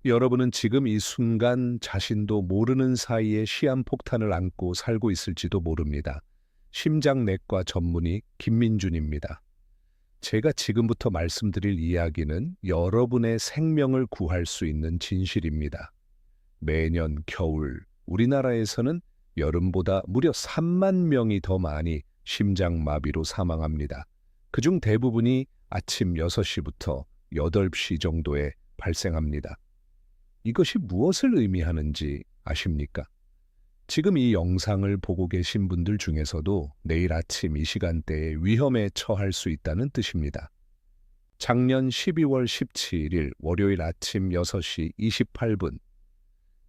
여러분은 지금 이 순간 자신도 모르는 사이에 시한폭탄을 안고 살고 있을지도 모릅니다. 심장내과 전문의 김민준입니다. 제가 지금부터 말씀드릴 이야기는 여러분의 생명을 구할 수 있는 진실입니다. 매년 겨울 우리나라에서는 여름보다 무려 3만 명이 더 많이 심장마비로 사망합니다. 그중 대부분이 아침 6시부터 8시 정도에 발생합니다. 이것이 무엇을 의미하는지 아십니까? 지금 이 영상을 보고 계신 분들 중에서도 내일 아침 이 시간대에 위험에 처할 수 있다는 뜻입니다. 작년 12월 17일 월요일 아침 6시 28분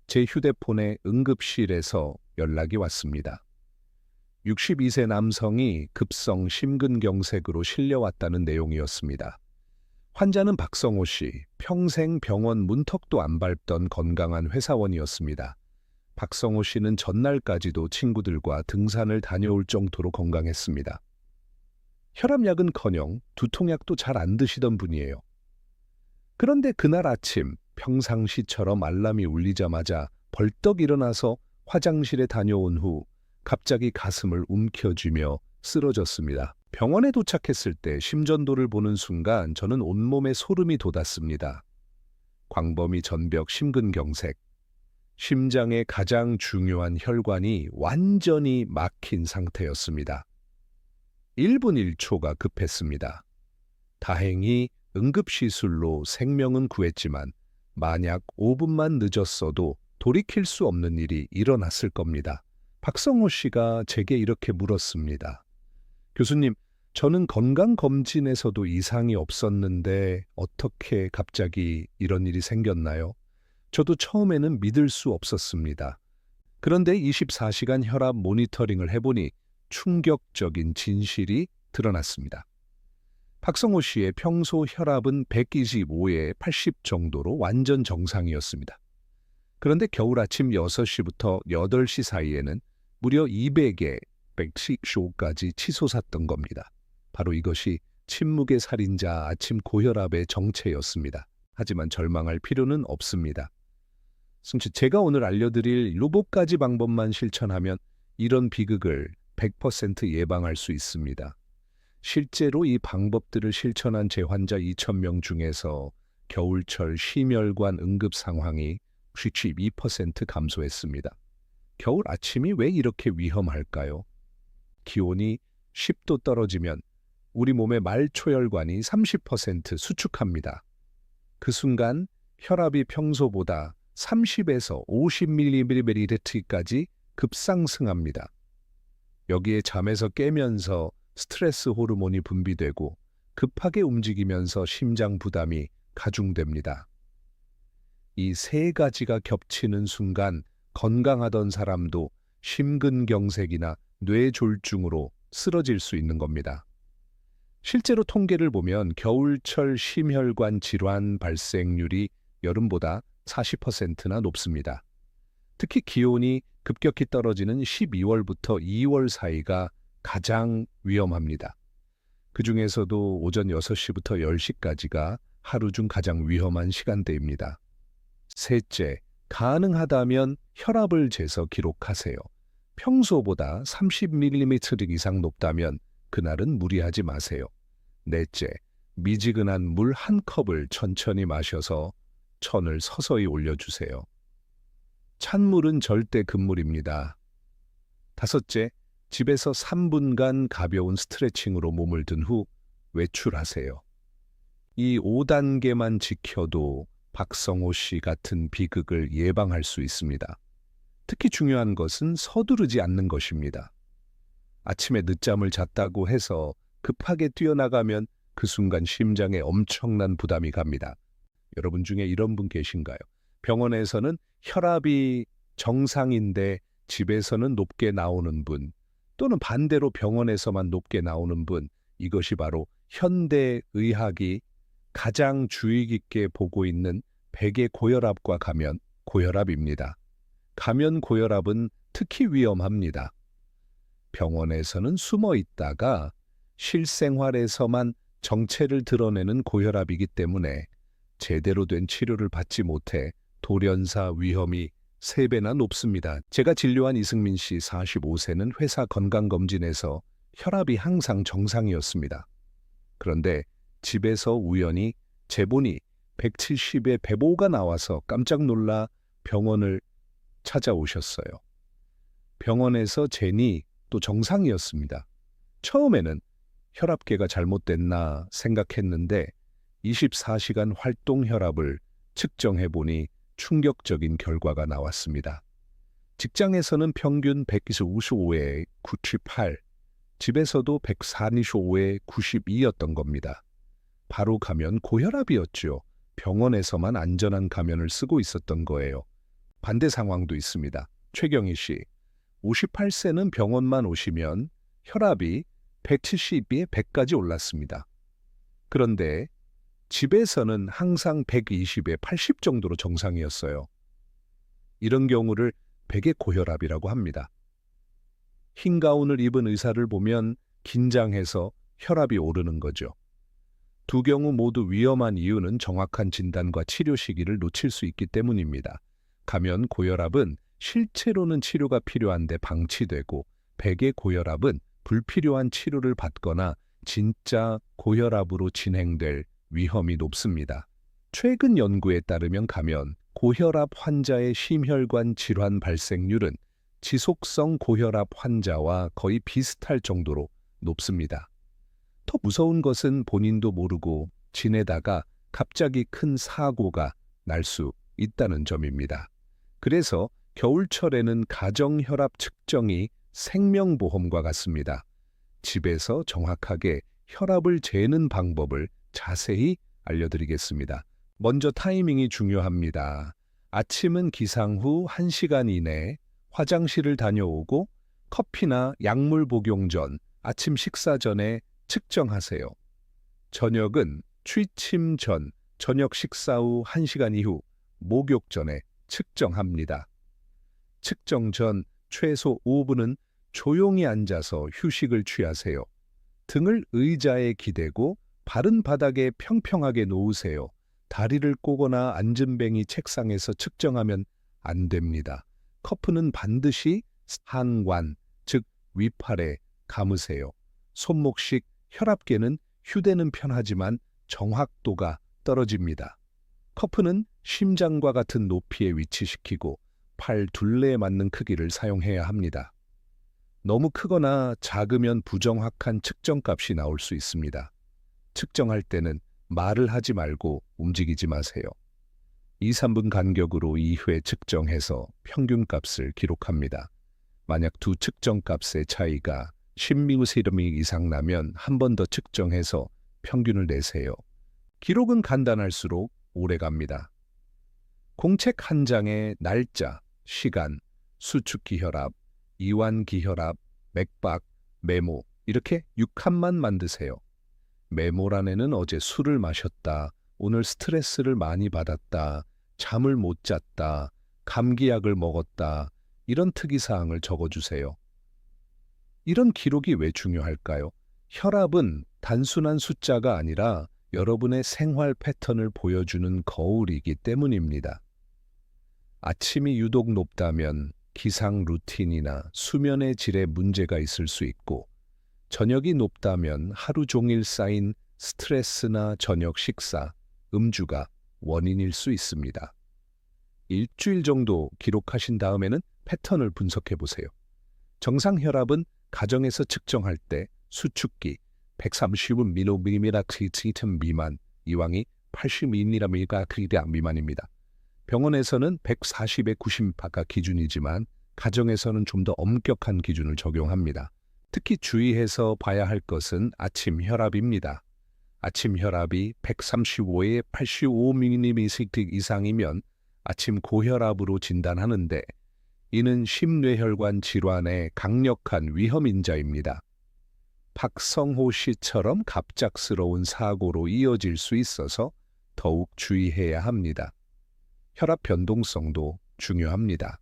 제 휴대폰에 응급실에서 연락이 왔습니다. 62세 남성이 급성 심근경색으로 실려왔다는 내용이었습니다. 환자는 박성호 씨, 평생 병원 문턱도 안 밟던 건강한 회사원이었습니다. 박성호 씨는 전날까지도 친구들과 등산을 다녀올 정도로 건강했습니다. 혈압약은커녕 두통약도 잘 안 드시던 분이에요. 그런데 그날 아침 평상시처럼 알람이 울리자마자 벌떡 일어나서 화장실에 다녀온 후 갑자기 가슴을 움켜쥐며 쓰러졌습니다. 병원에 도착했을 때 심전도를 보는 순간 저는 온몸에 소름이 돋았습니다. 광범위 전벽 심근경색, 심장의 가장 중요한 혈관이 완전히 막힌 상태였습니다. 1분 1초가 급했습니다. 다행히 응급시술로 생명은 구했지만 만약 5분만 늦었어도 돌이킬 수 없는 일이 일어났을 겁니다. 박성호 씨가 제게 이렇게 물었습니다. 교수님, 저는 건강검진에서도 이상이 없었는데 어떻게 갑자기 이런 일이 생겼나요? 저도 처음에는 믿을 수 없었습니다. 그런데 24시간 혈압 모니터링을 해보니 충격적인 진실이 드러났습니다. 박성호 씨의 평소 혈압은 125에 80 정도로 완전 정상이었습니다. 그런데 겨울 아침 6시부터 8시 사이에는 무려 200에 110쇼까지 치솟았던 겁니다. 바로 이것이 침묵의 살인자 아침 고혈압의 정체였습니다. 하지만 절망할 필요는 없습니다. 승치 제가 오늘 알려드릴 요번 가지 방법만 실천하면 이런 비극을 100% 예방할 수 있습니다. 실제로 이 방법들을 실천한 제 환자 2,000명 중에서 겨울철 심혈관 응급 상황이 92% 감소했습니다. 겨울 아침이 왜 이렇게 위험할까요? 기온이 10도 떨어지면 우리 몸의 말초혈관이 30% 수축합니다. 그 순간 혈압이 평소보다 30에서 50ml/L까지 급상승합니다. 여기에 잠에서 깨면서 스트레스 호르몬이 분비되고 급하게 움직이면서 심장 부담이 가중됩니다. 이 세 가지가 겹치는 순간 건강하던 사람도 심근경색이나 뇌졸중으로 쓰러질 수 있는 겁니다. 실제로 통계를 보면 겨울철 심혈관 질환 발생률이 여름보다 40%나 높습니다. 특히 기온이 급격히 떨어지는 12월부터 2월 사이가 가장 위험합니다. 그 중에서도 오전 6시부터 10시까지가 하루 중 가장 위험한 시간대입니다. 셋째, 가능하다면 혈압을 재서 기록하세요. 평소보다 30ml 이상 높다면 그날은 무리하지 마세요. 넷째, 미지근한 물 한 컵을 천천히 마셔서 천을 서서히 올려주세요. 찬물은 절대 금물입니다. 다섯째, 집에서 3분간 가벼운 스트레칭으로 몸을 든 후 외출하세요. 이 5단계만 지켜도 박성호 씨 같은 비극을 예방할 수 있습니다. 특히 중요한 것은 서두르지 않는 것입니다. 아침에 늦잠을 잤다고 해서 급하게 뛰어나가면 그 순간 심장에 엄청난 부담이 갑니다. 여러분 중에 이런 분 계신가요? 병원에서는 혈압이 정상인데 집에서는 높게 나오는 분, 또는 반대로 병원에서만 높게 나오는 분, 이것이 바로 현대의학이 가장 주의 깊게 보고 있는 백의 고혈압과 감면 고혈압입니다. 감면 고혈압은 특히 위험합니다. 병원에서는 숨어 있다가 실생활에서만 정체를 드러내는 고혈압이기 때문에 제대로 된 치료를 받지 못해 돌연사 위험이 3배나 높습니다. 제가 진료한 이승민 씨 45세는 회사 건강검진에서 혈압이 항상 정상이었습니다. 그런데 집에서 우연히 재보니 170에 105가 나와서 깜짝 놀라 병원을 찾아오셨어요. 병원에서 재니 또 정상이었습니다. 처음에는 혈압계가 잘못됐나 생각했는데 24시간 활동 혈압을 측정해보니 충격적인 결과가 나왔습니다. 직장에서는 평균 125에 98, 집에서도 145에 92였던 겁니다. 바로 가면 고혈압이었죠. 병원에서만 안전한 가면을 쓰고 있었던 거예요. 반대 상황도 있습니다. 최경희 씨, 58세는 병원만 오시면 혈압이 170에 100까지 올랐습니다. 그런데 집에서는 항상 120에 80 정도로 정상이었어요. 이런 경우를 백의 고혈압이라고 합니다. 흰 가운을 입은 의사를 보면 긴장해서 혈압이 오르는 거죠. 두 경우 모두 위험한 이유는 정확한 진단과 치료 시기를 놓칠 수 있기 때문입니다. 가면 고혈압은 실제로는 치료가 필요한데 방치되고 백의 고혈압은 불필요한 치료를 받거나 진짜 고혈압으로 진행될 위험이 높습니다. 최근 연구에 따르면 가면 고혈압 환자의 심혈관 질환 발생률은 지속성 고혈압 환자와 거의 비슷할 정도로 높습니다. 더 무서운 것은 본인도 모르고 지내다가 갑자기 큰 사고가 날 수 있다는 점입니다. 그래서 겨울철에는 가정혈압 측정이 생명보험과 같습니다. 집에서 정확하게 혈압을 재는 방법을 자세히 알려드리겠습니다. 먼저 타이밍이 중요합니다. 아침은 기상 후 1시간 이내 화장실을 다녀오고 커피나 약물 복용 전, 아침 식사 전에 측정하세요. 저녁은 취침 전, 저녁 식사 후 1시간 이후 목욕 전에 측정합니다. 측정 전 최소 5분은 조용히 앉아서 휴식을 취하세요. 등을 의자에 기대고 바른 바닥에 평평하게 놓으세요. 다리를 꼬거나 앉은뱅이 책상에서 측정하면 안 됩니다. 커프는 반드시 상관, 즉 위팔에 감으세요. 손목식 혈압계는 휴대는 편하지만 정확도가 떨어집니다. 커프는 심장과 같은 높이에 위치시키고 팔 둘레에 맞는 크기를 사용해야 합니다. 너무 크거나 작으면 부정확한 측정값이 나올 수 있습니다. 측정할 때는 말을 하지 말고 움직이지 마세요. 2, 3분 간격으로 2회 측정해서 평균값을 기록합니다. 만약 두 측정값의 차이가 10mg 이상 나면 한 번 더 측정해서 평균을 내세요. 기록은 간단할수록 오래 갑니다. 공책 한 장에 날짜, 시간, 수축기혈압, 이완기혈압, 맥박, 메모 이렇게 6칸만 만드세요. 메모란에는 어제 술을 마셨다, 오늘 스트레스를 많이 받았다, 잠을 못 잤다, 감기약을 먹었다 이런 특이사항을 적어주세요. 이런 기록이 왜 중요할까요? 혈압은 단순한 숫자가 아니라 여러분의 생활 패턴을 보여주는 거울이기 때문입니다. 아침이 유독 높다면 기상 루틴이나 수면의 질에 문제가 있을 수 있고, 저녁이 높다면 하루 종일 쌓인 스트레스나 저녁 식사, 음주가 원인일 수 있습니다. 일주일 정도 기록하신 다음에는 패턴을 분석해 보세요. 정상 혈압은 가정에서 측정할 때 수축기 130mg 미만, 이왕이 80mg 미만입니다. 병원에서는 140에 90가 기준이지만 가정에서는 좀 더 엄격한 기준을 적용합니다. 특히 주의해서 봐야 할 것은 아침 혈압입니다. 아침 혈압이 135에 85mg 이상이면 아침 고혈압으로 진단하는데, 이는 심뇌혈관 질환의 강력한 위험인자입니다. 박성호 씨처럼 갑작스러운 사고로 이어질 수 있어서 더욱 주의해야 합니다. 혈압 변동성도 중요합니다.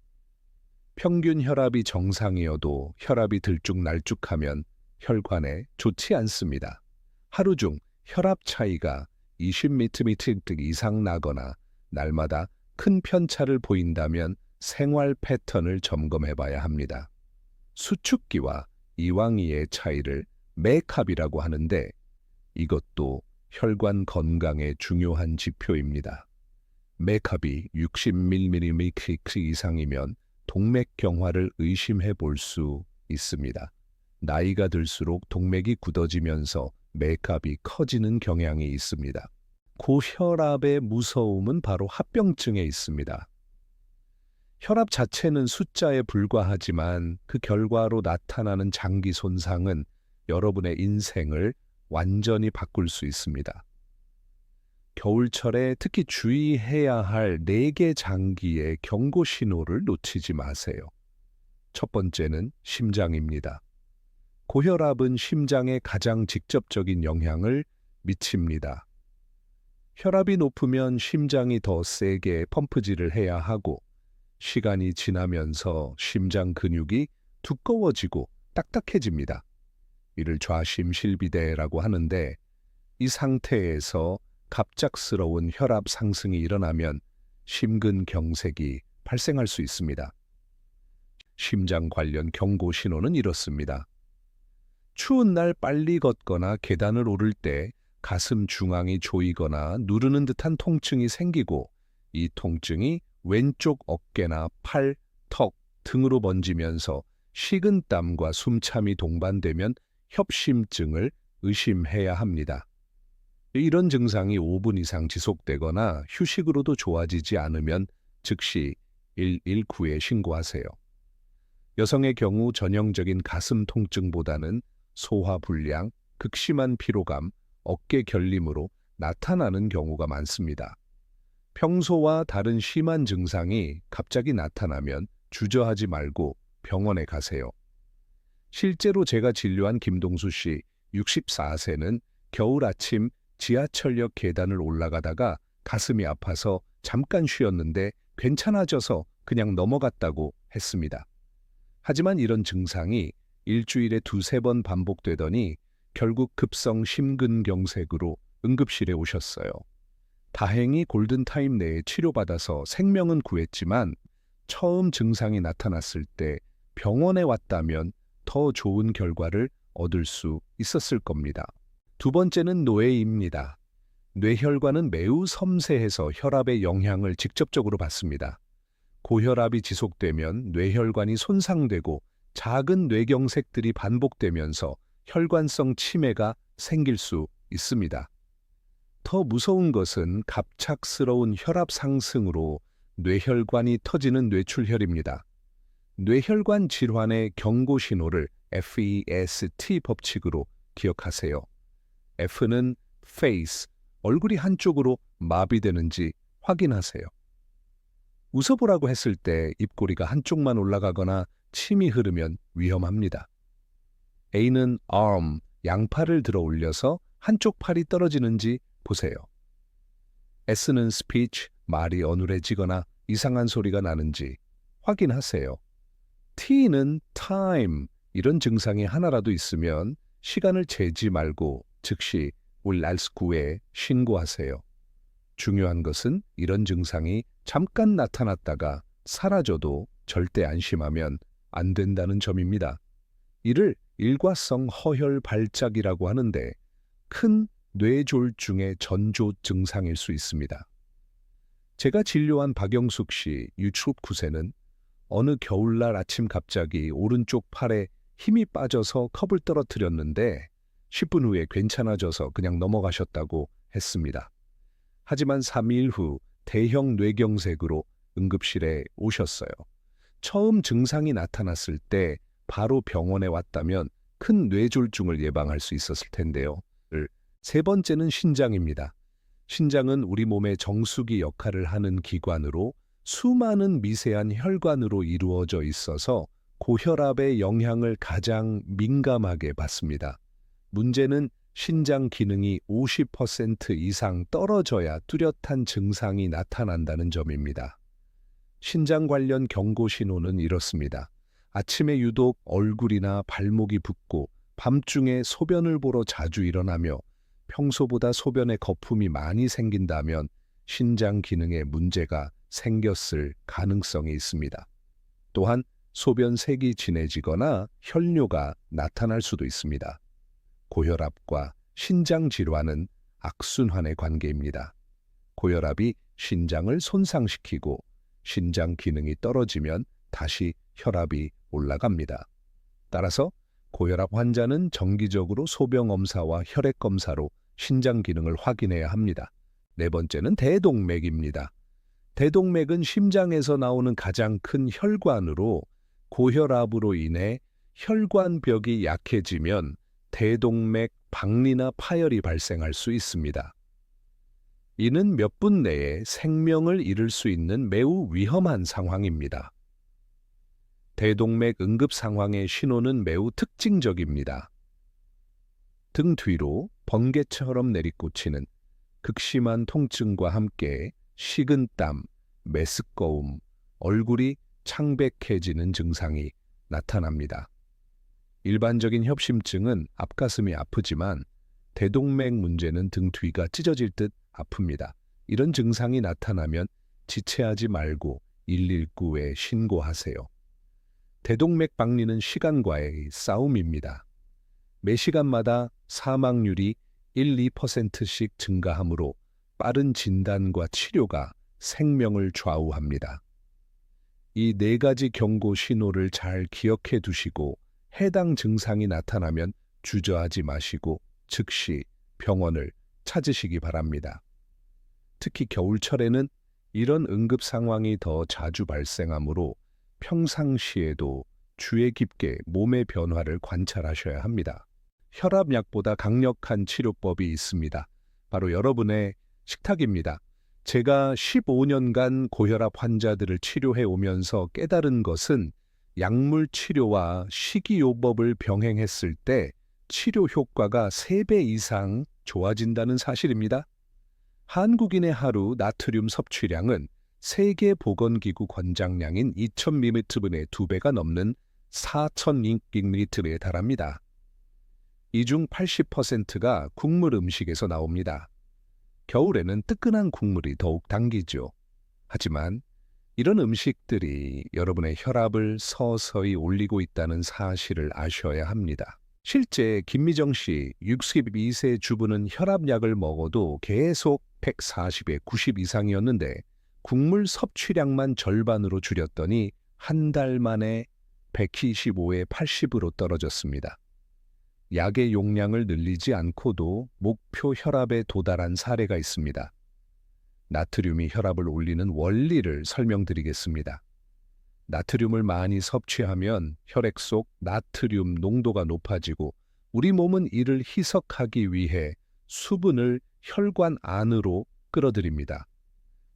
평균 혈압이 정상이어도 혈압이 들쭉날쭉하면 혈관에 좋지 않습니다. 하루 중 혈압 차이가 20mg 이상 나거나 날마다 큰 편차를 보인다면 생활 패턴을 점검해 봐야 합니다. 수축기와 이왕이의 차이를 맥압이라고 하는데 이것도 혈관 건강의 중요한 지표입니다. 맥압이 60mmq 이상이면 동맥경화를 의심해 볼 수 있습니다. 나이가 들수록 동맥이 굳어지면서 맥압이 커지는 경향이 있습니다. 고혈압의 무서움은 바로 합병증에 있습니다. 혈압 자체는 숫자에 불과하지만 그 결과로 나타나는 장기 손상은 여러분의 인생을 완전히 바꿀 수 있습니다. 겨울철에 특히 주의해야 할 4개 장기의 경고 신호를 놓치지 마세요. 첫 번째는 심장입니다. 고혈압은 심장에 가장 직접적인 영향을 미칩니다. 혈압이 높으면 심장이 더 세게 펌프질을 해야 하고 시간이 지나면서 심장 근육이 두꺼워지고 딱딱해집니다. 이를 좌심실비대라고 하는데 이 상태에서 갑작스러운 혈압 상승이 일어나면 심근경색이 발생할 수 있습니다. 심장 관련 경고 신호는 이렇습니다. 추운 날 빨리 걷거나 계단을 오를 때 가슴 중앙이 조이거나 누르는 듯한 통증이 생기고 이 통증이 왼쪽 어깨나 팔, 턱 등으로 번지면서 식은땀과 숨참이 동반되면 협심증을 의심해야 합니다. 이런 증상이 5분 이상 지속되거나 휴식으로도 좋아지지 않으면 즉시 119에 신고하세요. 여성의 경우 전형적인 가슴 통증보다는 소화불량, 극심한 피로감, 어깨 결림으로 나타나는 경우가 많습니다. 평소와 다른 심한 증상이 갑자기 나타나면 주저하지 말고 병원에 가세요. 실제로 제가 진료한 김동수 씨 64세는 겨울 아침 지하철역 계단을 올라가다가 가슴이 아파서 잠깐 쉬었는데 괜찮아져서 그냥 넘어갔다고 했습니다. 하지만 이런 증상이 일주일에 2-3번 반복되더니 결국 급성 심근경색으로 응급실에 오셨어요. 다행히 골든타임 내에 치료받아서 생명은 구했지만 처음 증상이 나타났을 때 병원에 왔다면 더 좋은 결과를 얻을 수 있었을 겁니다. 두 번째는 뇌입니다. 뇌혈관은 매우 섬세해서 혈압의 영향을 직접적으로 받습니다. 고혈압이 지속되면 뇌혈관이 손상되고 작은 뇌경색들이 반복되면서 혈관성 치매가 생길 수 있습니다. 더 무서운 것은 갑작스러운 혈압 상승으로 뇌혈관이 터지는 뇌출혈입니다. 뇌혈관 질환의 경고 신호를 FEST 법칙으로 기억하세요. F는 face, 얼굴이 한쪽으로 마비되는지 확인하세요. 웃어보라고 했을 때 입꼬리가 한쪽만 올라가거나 침이 흐르면 위험합니다. A는 arm, 양팔을 들어 올려서 한쪽 팔이 떨어지는지 보세요. S는 speech, 말이 어눌해지거나 이상한 소리가 나는지 확인하세요. T는 time, 이런 증상이 하나라도 있으면 시간을 재지 말고 즉시 119에 신고하세요. 중요한 것은 이런 증상이 잠깐 나타났다가 사라져도 절대 안심하면 안 된다는 점입니다. 이를 일과성 허혈 발작이라고 하는데 큰 뇌졸중의 전조 증상일 수 있습니다. 제가 진료한 박영숙 씨 69세는 어느 겨울날 아침 갑자기 오른쪽 팔에 힘이 빠져서 컵을 떨어뜨렸는데 10분 후에 괜찮아져서 그냥 넘어가셨다고 했습니다. 하지만 3일 후 대형 뇌경색으로 응급실에 오셨어요. 처음 증상이 나타났을 때 바로 병원에 왔다면 큰 뇌졸중을 예방할 수 있었을 텐데요. 세 번째는 신장입니다. 신장은 우리 몸의 정수기 역할을 하는 기관으로 수많은 미세한 혈관으로 이루어져 있어서 고혈압의 영향을 가장 민감하게 받습니다. 문제는 신장 기능이 50% 이상 떨어져야 뚜렷한 증상이 나타난다는 점입니다. 신장 관련 경고 신호는 이렇습니다. 아침에 유독 얼굴이나 발목이 붓고 밤중에 소변을 보러 자주 일어나며 평소보다 소변에 거품이 많이 생긴다면 신장 기능에 문제가 생겼을 가능성이 있습니다. 또한 소변색이 진해지거나 혈뇨가 나타날 수도 있습니다. 고혈압과 신장 질환은 악순환의 관계입니다. 고혈압이 신장을 손상시키고 신장 기능이 떨어지면 다시 혈압이 올라갑니다. 따라서 고혈압 환자는 정기적으로 소변검사와 혈액검사로 신장 기능을 확인해야 합니다. 네 번째는 대동맥입니다. 대동맥은 심장에서 나오는 가장 큰 혈관으로 고혈압으로 인해 혈관벽이 약해지면 대동맥 박리나 파열이 발생할 수 있습니다. 이는 몇 분 내에 생명을 잃을 수 있는 매우 위험한 상황입니다. 대동맥 응급 상황의 신호는 매우 특징적입니다. 등 뒤로 번개처럼 내리꽂히는 극심한 통증과 함께 식은땀, 메스꺼움, 얼굴이 창백해지는 증상이 나타납니다. 일반적인 협심증은 앞가슴이 아프지만 대동맥 문제는 등 뒤가 찢어질 듯 아픕니다. 이런 증상이 나타나면 지체하지 말고 119에 신고하세요. 대동맥 박리는 시간과의 싸움입니다. 매 시간마다 사망률이 1~2%씩 증가하므로 빠른 진단과 치료가 생명을 좌우합니다. 이 네 가지 경고 신호를 잘 기억해 두시고 해당 증상이 나타나면 주저하지 마시고 즉시 병원을 찾으시기 바랍니다. 특히 겨울철에는 이런 응급 상황이 더 자주 발생하므로 평상시에도 주의 깊게 몸의 변화를 관찰하셔야 합니다. 혈압약보다 강력한 치료법이 있습니다. 바로 여러분의 식탁입니다. 제가 15년간 고혈압 환자들을 치료해 오면서 깨달은 것은 약물 치료와 식이요법을 병행했을 때 치료 효과가 3배 이상 좋아진다는 사실입니다. 한국인의 하루 나트륨 섭취량은 세계보건기구 권장량인 2000mg분의 2배가 넘는 4000mg에 달합니다. 이 중 80%가 국물 음식에서 나옵니다. 겨울에는 뜨끈한 국물이 더욱 당기죠. 하지만 이런 음식들이 여러분의 혈압을 서서히 올리고 있다는 사실을 아셔야 합니다. 실제 김미정 씨 62세 주부는 혈압약을 먹어도 계속 140에 90 이상이었는데 국물 섭취량만 절반으로 줄였더니 한 달 만에 125에 80으로 떨어졌습니다. 약의 용량을 늘리지 않고도 목표 혈압에 도달한 사례가 있습니다. 나트륨이 혈압을 올리는 원리를 설명드리겠습니다. 나트륨을 많이 섭취하면 혈액 속 나트륨 농도가 높아지고 우리 몸은 이를 희석하기 위해 수분을 혈관 안으로 끌어들입니다.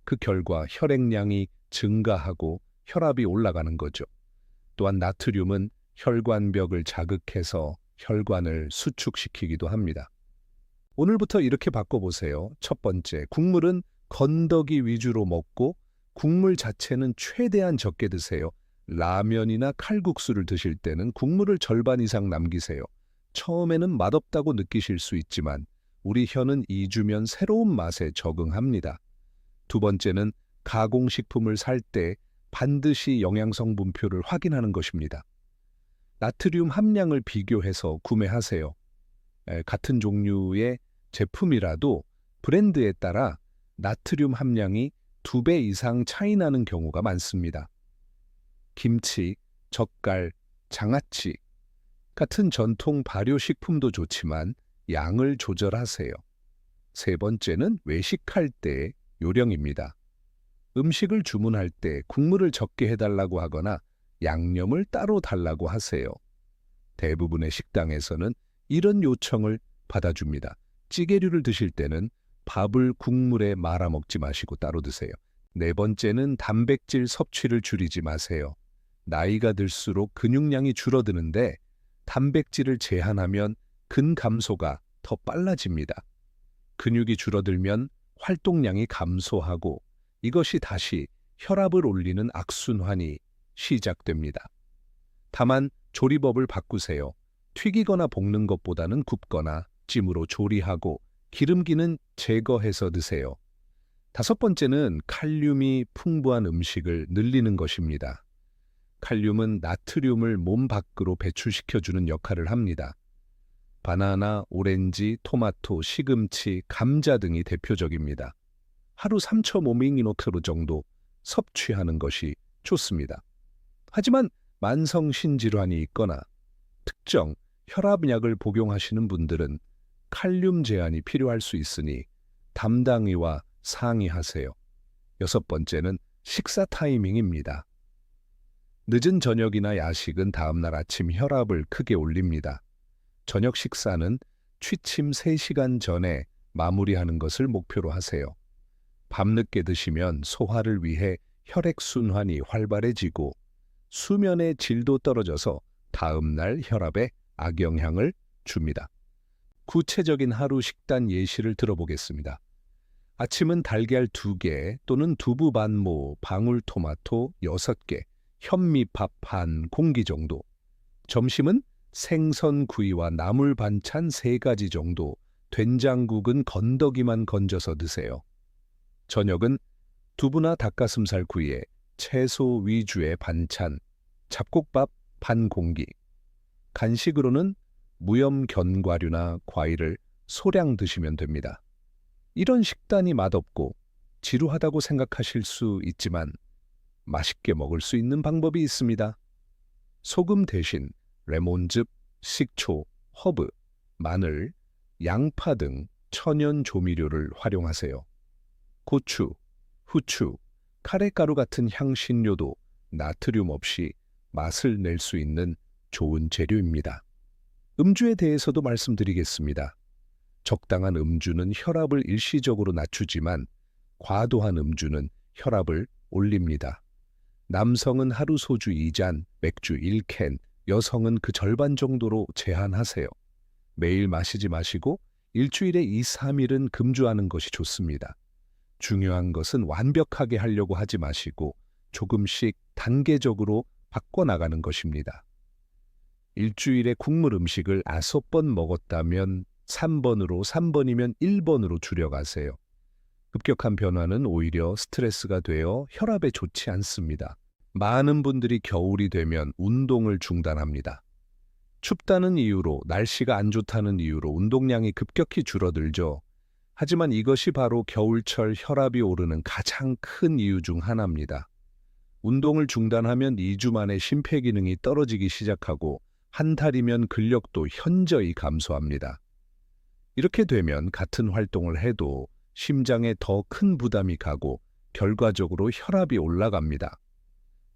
그 결과 혈액량이 증가하고 혈압이 올라가는 거죠. 또한 나트륨은 혈관벽을 자극해서 혈관을 수축시키기도 합니다. 오늘부터 이렇게 바꿔보세요. 첫 번째, 국물은 건더기 위주로 먹고 국물 자체는 최대한 적게 드세요. 라면이나 칼국수를 드실 때는 국물을 절반 이상 남기세요. 처음에는 맛없다고 느끼실 수 있지만 우리 혀는 2주면 새로운 맛에 적응합니다. 두 번째는 가공식품을 살 때 반드시 영양성분표를 확인하는 것입니다. 나트륨 함량을 비교해서 구매하세요. 같은 종류의 제품이라도 브랜드에 따라 나트륨 함량이 2배 이상 차이 나는 경우가 많습니다. 김치, 젓갈, 장아찌 같은 전통 발효식품도 좋지만 양을 조절하세요. 세 번째는 외식할 때의 요령입니다. 음식을 주문할 때 국물을 적게 해달라고 하거나 양념을 따로 달라고 하세요. 대부분의 식당에서는 이런 요청을 받아줍니다. 찌개류를 드실 때는 밥을 국물에 말아 먹지 마시고 따로 드세요. 네 번째는 단백질 섭취를 줄이지 마세요. 나이가 들수록 근육량이 줄어드는데 단백질을 제한하면 근감소가 더 빨라집니다. 근육이 줄어들면 활동량이 감소하고 이것이 다시 혈압을 올리는 악순환이 시작됩니다. 다만 조리법을 바꾸세요. 튀기거나 볶는 것보다는 굽거나 찜으로 조리하고 기름기는 제거해서 드세요. 5번째는 칼륨이 풍부한 음식을 늘리는 것입니다. 칼륨은 나트륨을 몸 밖으로 배출시켜주는 역할을 합니다. 바나나, 오렌지, 토마토, 시금치, 감자 등이 대표적입니다. 하루 3.5mg 정도 섭취하는 것이 좋습니다. 하지만 만성신질환이 있거나 특정 혈압약을 복용하시는 분들은 칼륨 제한이 필요할 수 있으니 담당의와 상의하세요. 6번째는 식사 타이밍입니다. 늦은 저녁이나 야식은 다음날 아침 혈압을 크게 올립니다. 저녁 식사는 취침 3시간 전에 마무리하는 것을 목표로 하세요. 밤늦게 드시면 소화를 위해 혈액순환이 활발해지고 수면의 질도 떨어져서 다음날 혈압에 악영향을 줍니다. 구체적인 하루 식단 예시를 들어보겠습니다. 아침은 달걀 2개 또는 두부 반모, 방울토마토 6개, 현미밥 반 공기 정도. 점심은 생선구이와 나물 반찬 3가지 정도, 된장국은 건더기만 건져서 드세요. 저녁은 두부나 닭가슴살 구이에 채소 위주의 반찬, 잡곡밥 반 공기. 간식으로는 무염 견과류나 과일을 소량 드시면 됩니다. 이런 식단이 맛없고 지루하다고 생각하실 수 있지만 맛있게 먹을 수 있는 방법이 있습니다. 소금 대신 레몬즙, 식초, 허브, 마늘, 양파 등 천연 조미료를 활용하세요. 고추, 후추, 카레가루 같은 향신료도 나트륨 없이 맛을 낼 수 있는 좋은 재료입니다. 음주에 대해서도 말씀드리겠습니다. 적당한 음주는 혈압을 일시적으로 낮추지만 과도한 음주는 혈압을 올립니다. 남성은 하루 소주 2잔, 맥주 1캔, 여성은 그 절반 정도로 제한하세요. 매일 마시지 마시고 일주일에 2, 3일은 금주하는 것이 좋습니다. 중요한 것은 완벽하게 하려고 하지 마시고 조금씩 단계적으로 바꿔나가는 것입니다. 일주일에 국물 음식을 5번 먹었다면 3번으로, 3번이면 1번으로 줄여가세요. 급격한 변화는 오히려 스트레스가 되어 혈압에 좋지 않습니다. 많은 분들이 겨울이 되면 운동을 중단합니다. 춥다는 이유로, 날씨가 안 좋다는 이유로 운동량이 급격히 줄어들죠. 하지만 이것이 바로 겨울철 혈압이 오르는 가장 큰 이유 중 하나입니다. 운동을 중단하면 2주 만에 심폐기능이 떨어지기 시작하고 한 달이면 근력도 현저히 감소합니다. 이렇게 되면 같은 활동을 해도 심장에 더 큰 부담이 가고 결과적으로 혈압이 올라갑니다.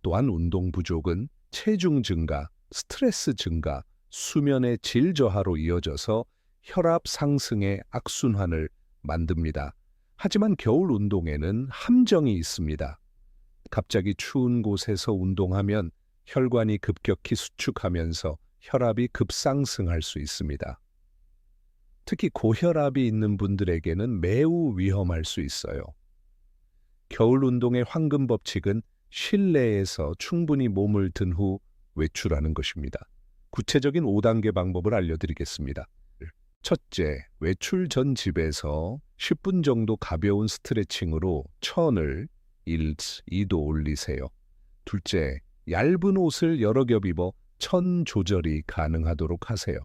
또한 운동 부족은 체중 증가, 스트레스 증가, 수면의 질 저하로 이어져서 혈압 상승의 악순환을 만듭니다. 하지만 겨울 운동에는 함정이 있습니다. 갑자기 추운 곳에서 운동하면 혈관이 급격히 수축하면서 혈압이 급상승할 수 있습니다. 특히 고혈압이 있는 분들에게는 매우 위험할 수 있어요. 겨울 운동의 황금 법칙은 실내에서 충분히 몸을 든 후 외출하는 것입니다. 구체적인 5단계 방법을 알려드리겠습니다. 첫째, 외출 전 집에서 10분 정도 가벼운 스트레칭으로 천을 1, 2도 올리세요. 둘째, 얇은 옷을 여러 겹 입어 천 조절이 가능하도록 하세요.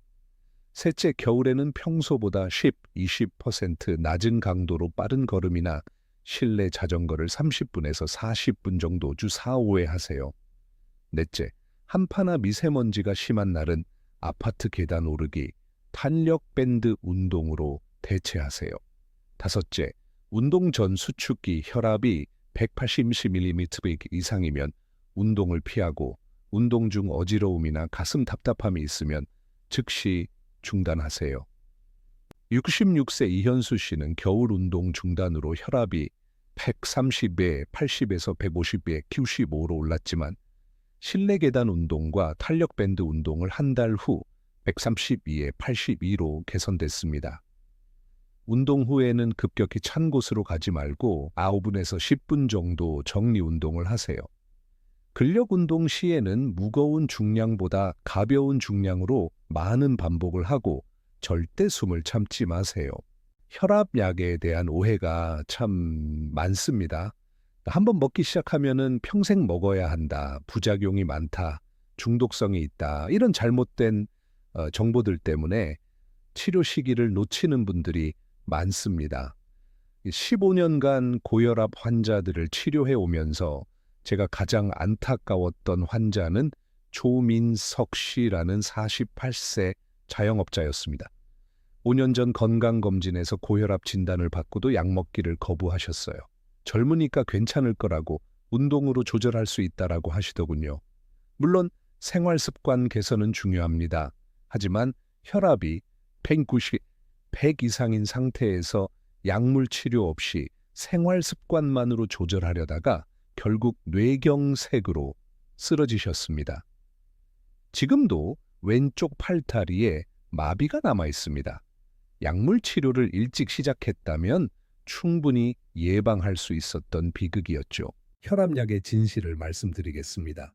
셋째, 겨울에는 평소보다 10, 20% 낮은 강도로 빠른 걸음이나 실내 자전거를 30분에서 40분 정도 주 4, 5회 하세요. 넷째, 한파나 미세먼지가 심한 날은 아파트 계단 오르기, 탄력밴드 운동으로 대체하세요. 다섯째, 운동 전 수축기 혈압이 180mm 이상이면 운동을 피하고 운동 중 어지러움이나 가슴 답답함이 있으면 즉시 중단하세요. 66세 이현수 씨는 겨울 운동 중단으로 혈압이 130에 80에서 150에 95로 올랐지만 실내 계단 운동과 탄력밴드 운동을 한 달 후 132에 82로 개선됐습니다. 운동 후에는 급격히 찬 곳으로 가지 말고 9분에서 10분 정도 정리 운동을 하세요. 근력 운동 시에는 무거운 중량보다 가벼운 중량으로 많은 반복을 하고 절대 숨을 참지 마세요. 혈압약에 대한 오해가 참 많습니다. 한번 먹기 시작하면은 평생 먹어야 한다, 부작용이 많다, 중독성이 있다, 이런 잘못된 정보들 때문에 치료 시기를 놓치는 분들이 많습니다. 15년간 고혈압 환자들을 치료해 오면서 제가 가장 안타까웠던 환자는 조민석 씨라는 48세 자영업자였습니다. 5년 전 건강검진에서 고혈압 진단을 받고도 약 먹기를 거부하셨어요. 젊으니까 괜찮을 거라고 운동으로 조절할 수 있다라고 하시더군요. 물론 생활 습관 개선은 중요합니다. 하지만 혈압이 190, 100 이상인 상태에서 약물 치료 없이 생활 습관만으로 조절하려다가 결국 뇌경색으로 쓰러지셨습니다. 지금도 왼쪽 팔다리에 마비가 남아 있습니다. 약물 치료를 일찍 시작했다면 충분히 예방할 수 있었던 비극이었죠. 혈압약의 진실을 말씀드리겠습니다.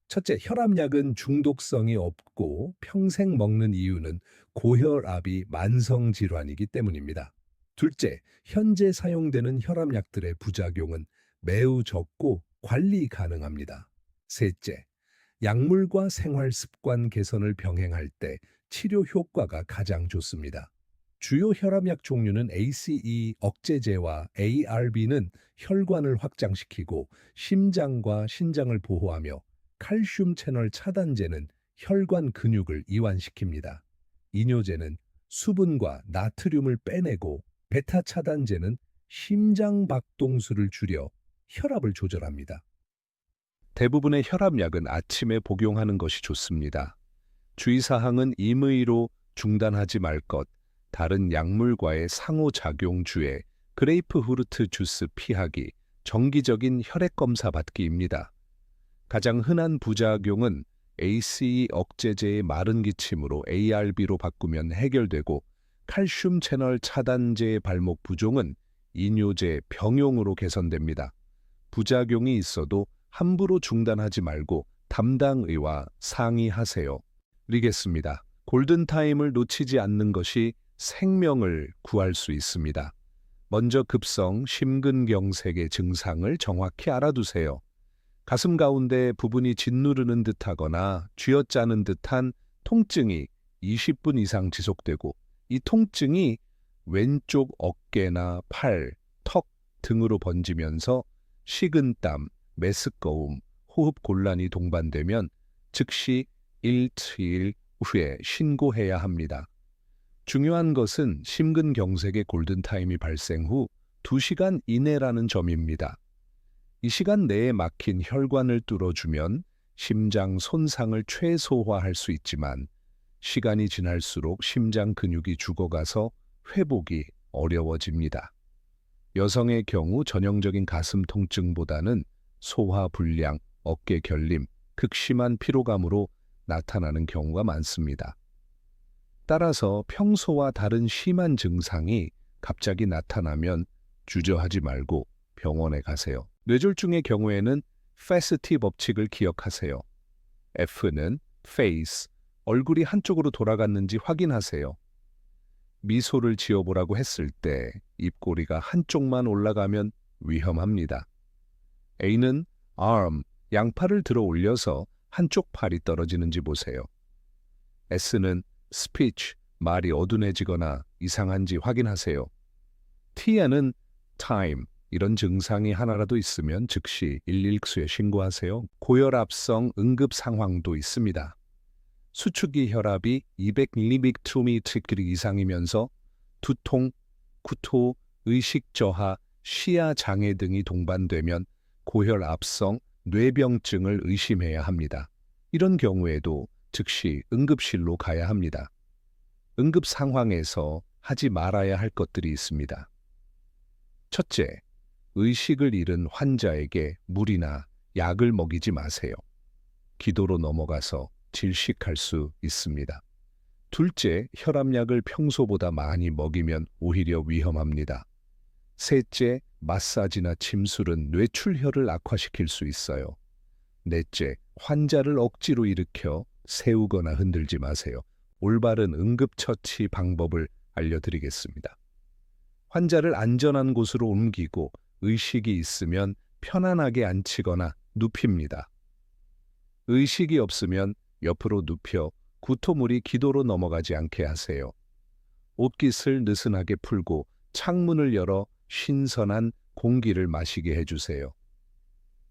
첫째, 혈압약은 중독성이 없고 평생 먹는 이유는 고혈압이 만성 질환이기 때문입니다. 둘째, 현재 사용되는 혈압약들의 부작용은 매우 적고 관리 가능합니다. 셋째, 약물과 생활 습관 개선을 병행할 때 치료 효과가 가장 좋습니다. 주요 혈압약 종류는 ACE 억제제와 ARB는 혈관을 확장시키고 심장과 신장을 보호하며 칼슘 채널 차단제는 혈관 근육을 이완시킵니다. 이뇨제는 수분과 나트륨을 빼내고 베타 차단제는 심장 박동수를 줄여 혈압을 조절합니다. 대부분의 혈압약은 아침에 복용하는 것이 좋습니다. 주의사항은 임의로 중단하지 말 것, 다른 약물과의 상호작용 주의, 그레이프후르트 주스 피하기, 정기적인 혈액 검사 받기입니다. 가장 흔한 부작용은 ACE 억제제의 마른 기침으로 ARB로 바꾸면 해결되고 칼슘 채널 차단제의 발목 부종은 이뇨제 병용으로 개선됩니다. 부작용이 있어도 함부로 중단하지 말고 담당 의와 상의하세요. 드리겠습니다. 골든타임을 놓치지 않는 것이 생명을 구할 수 있습니다. 먼저 급성 심근경색의 증상을 정확히 알아두세요. 가슴 가운데 부분이 짓누르는 듯하거나 쥐어짜는 듯한 통증이 20분 이상 지속되고 이 통증이 왼쪽 어깨나 팔, 턱 등으로 번지면서 식은땀, 메스꺼움, 호흡 곤란이 동반되면 즉시 일주일 후에 신고해야 합니다. 중요한 것은 심근경색의 골든타임이 발생 후 2시간 이내라는 점입니다. 이 시간 내에 막힌 혈관을 뚫어주면 심장 손상을 최소화할 수 있지만 시간이 지날수록 심장 근육이 죽어가서 회복이 어려워집니다. 여성의 경우 전형적인 가슴 통증보다는 소화불량, 어깨 결림, 극심한 피로감으로 나타나는 경우가 많습니다. 따라서 평소와 다른 심한 증상이 갑자기 나타나면 주저하지 말고 병원에 가세요. 뇌졸중의 경우에는 FAST 법칙을 기억하세요. F는 face, 얼굴이 한쪽으로 돌아갔는지 확인하세요. 미소를 지어보라고 했을 때 입꼬리가 한쪽만 올라가면 위험합니다. A는 arm, 양팔을 들어 올려서 한쪽 팔이 떨어지는지 보세요. S는 speech, 말이 어둔해지거나 이상한지 확인하세요. T는 time, 이런 증상이 하나라도 있으면 즉시 119에 신고하세요. 고혈압성 응급 상황도 있습니다. 수축기 혈압이 200mg 이상이면서 두통, 구토, 의식 저하, 시야 장애 등이 동반되면 고혈압성 뇌병증을 의심해야 합니다. 이런 경우에도 즉시 응급실로 가야 합니다. 응급 상황에서 하지 말아야 할 것들이 있습니다. 첫째, 의식을 잃은 환자에게 물이나 약을 먹이지 마세요. 기도로 넘어가서 질식할 수 있습니다. 둘째, 혈압약을 평소보다 많이 먹이면 오히려 위험합니다. 셋째, 마사지나 침술은 뇌출혈을 악화시킬 수 있어요. 넷째, 환자를 억지로 일으켜 세우거나 흔들지 마세요. 올바른 응급처치 방법을 알려드리겠습니다. 환자를 안전한 곳으로 옮기고 의식이 있으면 편안하게 앉히거나 눕힙니다. 의식이 없으면 옆으로 눕혀 구토물이 기도로 넘어가지 않게 하세요. 옷깃을 느슨하게 풀고 창문을 열어 신선한 공기를 마시게 해주세요.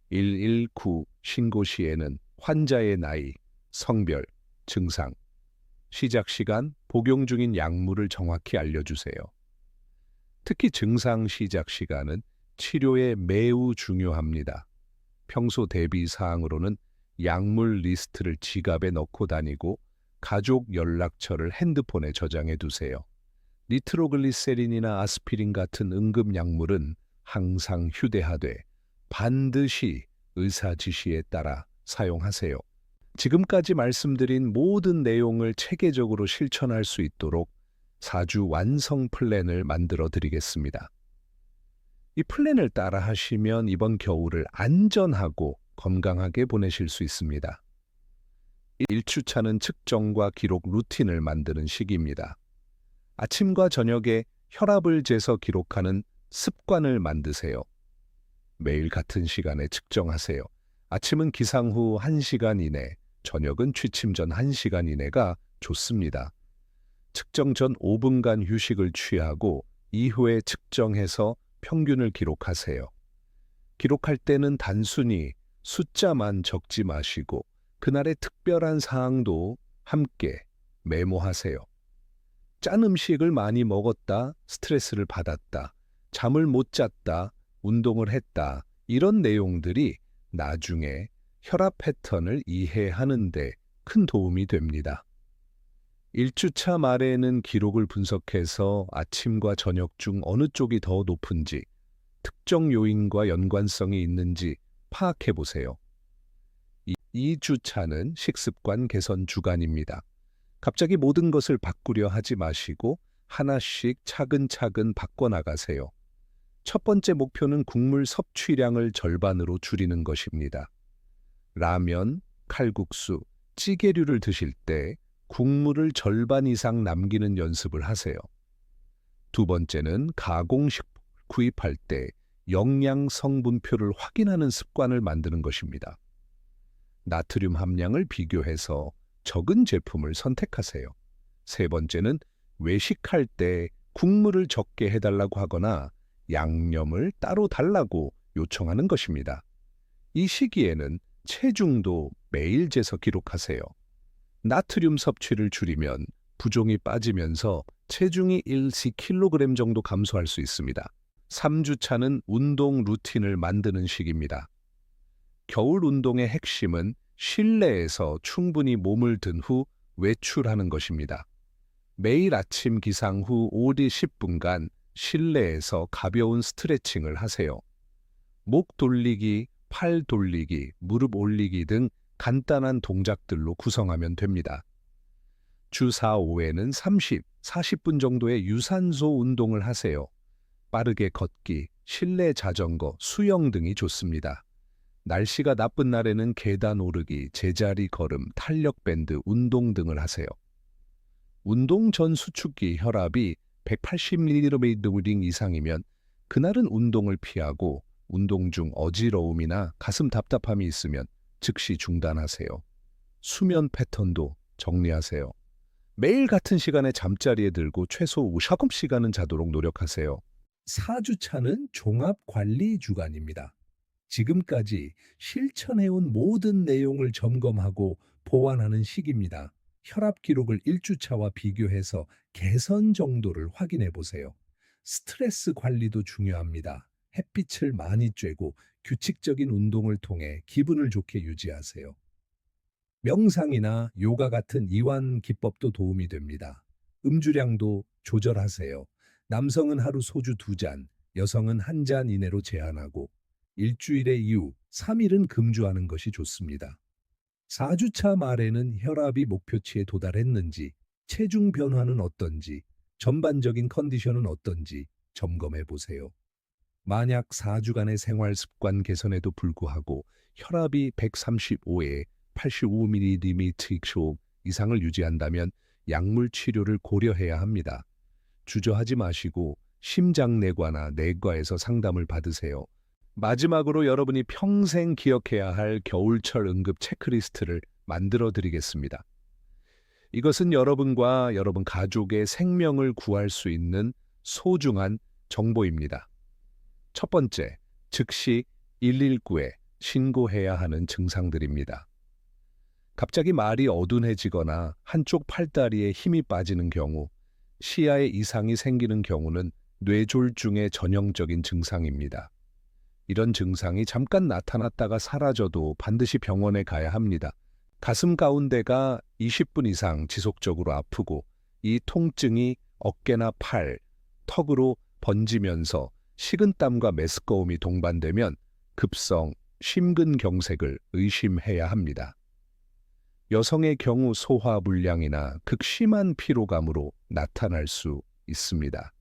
119 신고 시에는 환자의 나이, 성별, 증상, 시작 시간, 복용 중인 약물을 정확히 알려주세요. 특히 증상 시작 시간은 치료에 매우 중요합니다. 평소 대비 사항으로는 약물 리스트를 지갑에 넣고 다니고 가족 연락처를 핸드폰에 저장해 두세요. 니트로글리세린이나 아스피린 같은 응급 약물은 항상 휴대하되 반드시 의사 지시에 따라 사용하세요. 지금까지 말씀드린 모든 내용을 체계적으로 실천할 수 있도록 4주 완성 플랜을 만들어 드리겠습니다. 이 플랜을 따라 하시면 이번 겨울을 안전하고 건강하게 보내실 수 있습니다. 1주차는 측정과 기록 루틴을 만드는 시기입니다. 아침과 저녁에 혈압을 재서 기록하는 습관을 만드세요. 매일 같은 시간에 측정하세요. 아침은 기상 후 1시간 이내, 저녁은 취침 전 1시간 이내가 좋습니다. 측정 전 5분간 휴식을 취하고 이후에 측정해서 평균을 기록하세요. 기록할 때는 단순히 숫자만 적지 마시고 그날의 특별한 사항도 함께 메모하세요. 짠 음식을 많이 먹었다, 스트레스를 받았다, 잠을 못 잤다, 운동을 했다, 이런 내용들이 나중에 혈압 패턴을 이해하는 데 큰 도움이 됩니다. 1주차 말에는 기록을 분석해서 아침과 저녁 중 어느 쪽이 더 높은지, 특정 요인과 연관성이 있는지 파악해 보세요. 2주차는 식습관 개선 주간입니다. 갑자기 모든 것을 바꾸려 하지 마시고 하나씩 차근차근 바꿔나가세요. 첫 번째 목표는 국물 섭취량을 절반으로 줄이는 것입니다. 라면, 칼국수, 찌개류를 드실 때 국물을 절반 이상 남기는 연습을 하세요. 두 번째는 가공식품을 구입할 때 영양 성분표를 확인하는 습관을 만드는 것입니다. 나트륨 함량을 비교해서 적은 제품을 선택하세요. 세 번째는 외식할 때 국물을 적게 해달라고 하거나 양념을 따로 달라고 요청하는 것입니다. 이 시기에는 체중도 매일 재서 기록하세요. 나트륨 섭취를 줄이면 부종이 빠지면서 체중이 1kg 정도 감소할 수 있습니다. 3주차는 운동 루틴을 만드는 시기입니다. 겨울 운동의 핵심은 실내에서 충분히 몸을 든 후 외출하는 것입니다. 매일 아침 기상 후 5-10분간 실내에서 가벼운 스트레칭을 하세요. 목 돌리기, 팔 돌리기, 무릎 올리기 등 간단한 동작들로 구성하면 됩니다. 주 4, 5회는 30, 40분 정도의 유산소 운동을 하세요. 빠르게 걷기, 실내 자전거, 수영 등이 좋습니다. 날씨가 나쁜 날에는 계단 오르기, 제자리 걸음, 탄력 밴드, 운동 등을 하세요. 운동 전 수축기 혈압이 180mg 이상이면 그날은 운동을 피하고 운동 중 어지러움이나 가슴 답답함이 있으면 즉시 중단하세요. 수면 패턴도 정리하세요. 매일 같은 시간에 잠자리에 들고 최소 5시간은 자도록 노력하세요. 4주차는 종합관리 주간입니다. 지금까지 실천해온 모든 내용을 점검하고 보완하는 시기입니다. 혈압 기록을 1주차와 비교해서 개선 정도를 확인해 보세요. 스트레스 관리도 중요합니다. 햇빛을 많이 쬐고 규칙적인 운동을 통해 기분을 좋게 유지하세요. 명상이나 요가 같은 이완 기법도 도움이 됩니다. 음주량도 조절하세요. 남성은 하루 소주 2잔, 여성은 1잔 이내로 제한하고 일주일에 이후 3일은 금주하는 것이 좋습니다. 4주차 말에는 혈압이 목표치에 도달했는지, 체중 변화는 어떤지, 전반적인 컨디션은 어떤지 점검해 보세요. 만약 4주간의 생활 습관 개선에도 불구하고 혈압이 135에 85mg 이상을 유지한다면 약물 치료를 고려해야 합니다. 주저하지 마시고 심장내과나 내과에서 상담을 받으세요. 마지막으로 여러분이 평생 기억해야 할 겨울철 응급 체크리스트를 만들어 드리겠습니다. 이것은 여러분과 여러분 가족의 생명을 구할 수 있는 소중한 정보입니다. 첫 번째, 즉시 119에 신고해야 하는 증상들입니다. 갑자기 말이 어둔해지거나 한쪽 팔다리에 힘이 빠지는 경우, 시야에 이상이 생기는 경우는 뇌졸중의 전형적인 증상입니다. 이런 증상이 잠깐 나타났다가 사라져도 반드시 병원에 가야 합니다. 가슴 가운데가 20분 이상 지속적으로 아프고 이 통증이 어깨나 팔, 턱으로 번지면서 식은땀과 메스꺼움이 동반되면 급성 심근경색을 의심해야 합니다. 여성의 경우 소화불량이나 극심한 피로감으로 나타날 수 있습니다.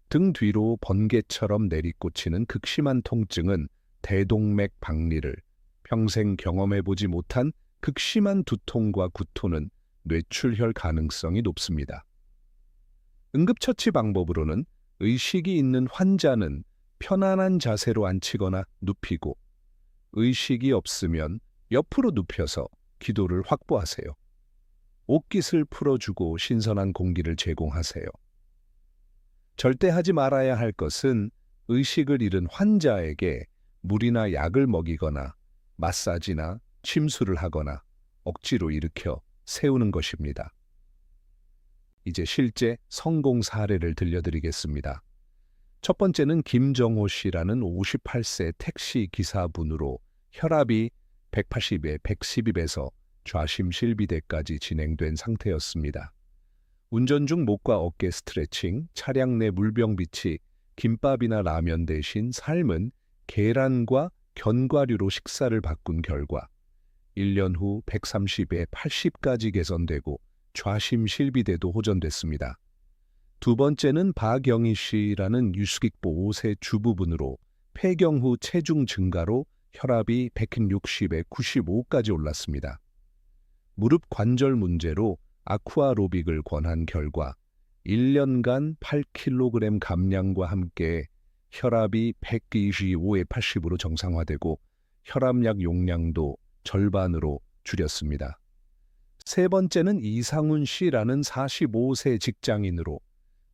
등 뒤로 번개처럼 내리꽂히는 극심한 통증은 대동맥 박리를, 평생 경험해보지 못한 극심한 두통과 구토는 뇌출혈 가능성이 높습니다. 응급처치 방법으로는 의식이 있는 환자는 편안한 자세로 앉히거나 눕히고, 의식이 없으면 옆으로 눕혀서 기도를 확보하세요. 옷깃을 풀어주고 신선한 공기를 제공하세요. 절대 하지 말아야 할 것은 의식을 잃은 환자에게 물이나 약을 먹이거나 마사지나 침수를 하거나 억지로 일으켜 세우는 것입니다. 이제 실제 성공 사례를 들려드리겠습니다. 첫 번째는 김정호 씨라는 58세 택시 기사분으로 혈압이 180에 112에서 좌심실비대까지 진행된 상태였습니다. 운전 중 목과 어깨 스트레칭, 차량 내 물병 비치, 김밥이나 라면 대신 삶은 계란과 견과류로 식사를 바꾼 결과 1년 후 130에 80까지 개선되고 좌심실비대도 호전됐습니다. 두 번째는 박영희 씨라는 유스기보 5세 주부분으로 폐경 후 체중 증가로 혈압이 160에 95까지 올랐습니다. 무릎 관절 문제로 아쿠아로빅을 권한 결과 1년간 8kg 감량과 함께 혈압이 125에 80으로 정상화되고 혈압약 용량도 절반으로 줄였습니다. 세 번째는 이상훈 씨라는 45세 직장인으로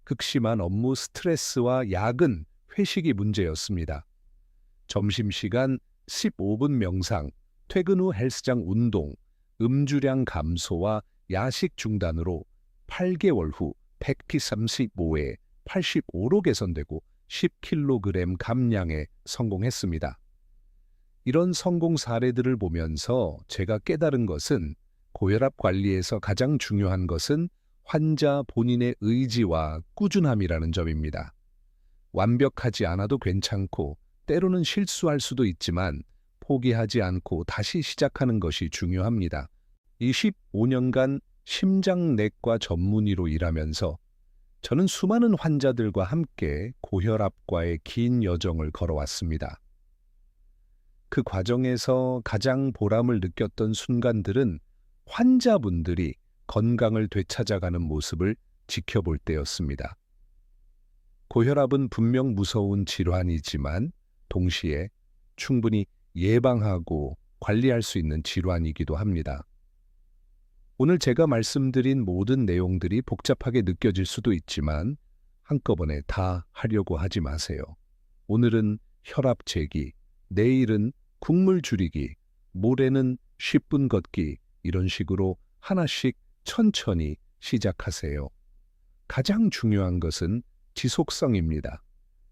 극심한 업무 스트레스와 야근, 회식이 문제였습니다. 점심시간 15분 명상, 퇴근 후 헬스장 운동, 음주량 감소와 야식 중단으로 8개월 후 135에 85로 개선되고 10kg 감량에 성공했습니다. 이런 성공 사례들을 보면서 제가 깨달은 것은 고혈압 관리에서 가장 중요한 것은 환자 본인의 의지와 꾸준함이라는 점입니다. 완벽하지 않아도 괜찮고 때로는 실수할 수도 있지만 포기하지 않고 다시 시작하는 것이 중요합니다. 25년간 심장내과 전문의로 일하면서 저는 수많은 환자들과 함께 고혈압과의 긴 여정을 걸어왔습니다. 그 과정에서 가장 보람을 느꼈던 순간들은 환자분들이 건강을 되찾아가는 모습을 지켜볼 때였습니다. 고혈압은 분명 무서운 질환이지만 동시에 충분히 예방하고 관리할 수 있는 질환이기도 합니다. 오늘 제가 말씀드린 모든 내용들이 복잡하게 느껴질 수도 있지만 한꺼번에 다 하려고 하지 마세요. 오늘은 혈압 재기, 내일은 국물 줄이기, 모레는 10분 걷기, 이런 식으로 하나씩 천천히 시작하세요. 가장 중요한 것은 지속성입니다.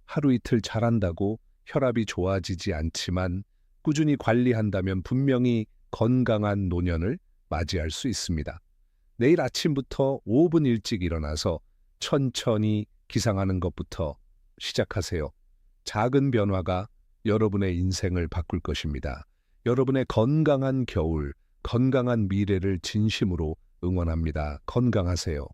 하루 이틀 잘한다고 혈압이 좋아지지 않지만 꾸준히 관리한다면 분명히 건강한 노년을 맞이할 수 있습니다. 내일 아침부터 5분 일찍 일어나서 천천히 기상하는 것부터 시작하세요. 작은 변화가 여러분의 인생을 바꿀 것입니다. 여러분의 건강한 겨울, 건강한 미래를 진심으로 응원합니다. 건강하세요.